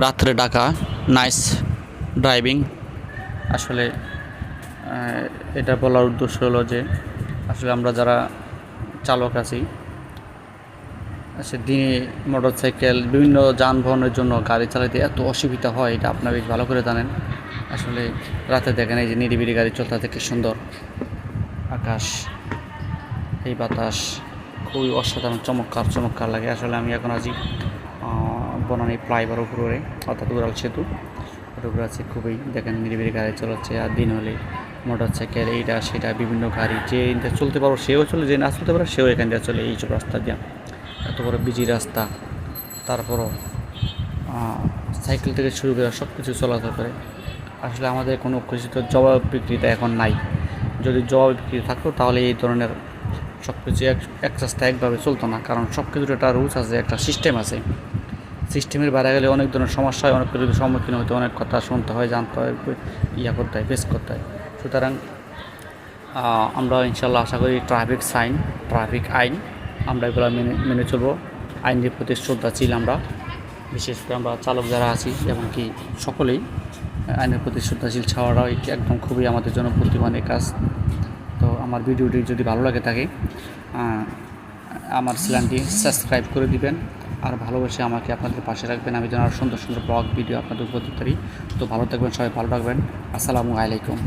রাত্রে ডাকা nice driving. আসলে এটা বলার উদ্দেশ্য হলো যে আসলে আমরা যারা চালক আছি, দিনে মোটরসাইকেল বিভিন্ন যানবাহনের জন্য গাড়ি চালাতে এত অসুবিধা হয়, এটা আপনারা বেশ ভালো করে জানেন। আসলে রাতে দেখেন এই যে নিরিবিলি গাড়ি চলতে থেকে সুন্দর আকাশ, এই বাতাস খুবই অসাধারণ চমৎকার লাগে। আসলে আমি এখন আছি বনানী ফ্লাইওভার উপরে, অর্থাৎ উড়াল সেতু ওর উপরে আছে। খুবই দেখেন নিরিবিলি গাড়ি চলাচ্ছে, আর দিন হলে মোটরসাইকেল এইটা সেটা বিভিন্ন গাড়ি, যে চলতে পারো সেও চলে, যে না চলতে পারো সেও এখান দিয়ে চলে। এইসব রাস্তা দিয়ে এত বড় বিজি রাস্তা, তারপরও সাইকেল থেকে শুরু করে সব কিছু চলাচল করে। আসলে আমাদের কোনো কিছু তো জবাব বিক্রিটা এখন নাই। যদি জবাব বিক্রি থাকতো তাহলে এই ধরনের সব কিছু এক রাস্তা একভাবে চলতো না, কারণ সব কিছুর একটা রুলস আছে, একটা সিস্টেম আছে। সিস্টেমের বাইরে গেলে অনেক ধরনের সমস্যা হয়, অনেক কিছু সম্মুখীন হতে, অনেক কথা শুনতে হয়, জানতে হয়, করতে হয়, ফেস করতে হয়। সুতরাং আমরা ইনশাল্লাহ আশা করি ট্রাফিক আইন আমরা এগুলো মেনে চলবো। আইনের প্রতি শ্রদ্ধাশীল আমরা, বিশেষ করে আমরা চালক যারা আছি এমনকি সকলেই আইনের প্রতি শ্রদ্ধাশীল ছাড়াও এটি একদম খুবই আমাদের জন্য বুদ্ধিমানের কাজ। তো আমার ভিডিওটি যদি ভালো লাগে থাকে আমার চ্যানেলটি সাবস্ক্রাইব করে দিবেন, আর ভালোবেসে আমাকে আপনাদের পাশে রাখবেন। আমি যেন আরও সুন্দর ব্লগ ভিডিও আপনাদের উপর দিতে পারি। তো ভালো থাকবেন, সবাই ভালো রাখবেন। আসসালামু আলাইকুম।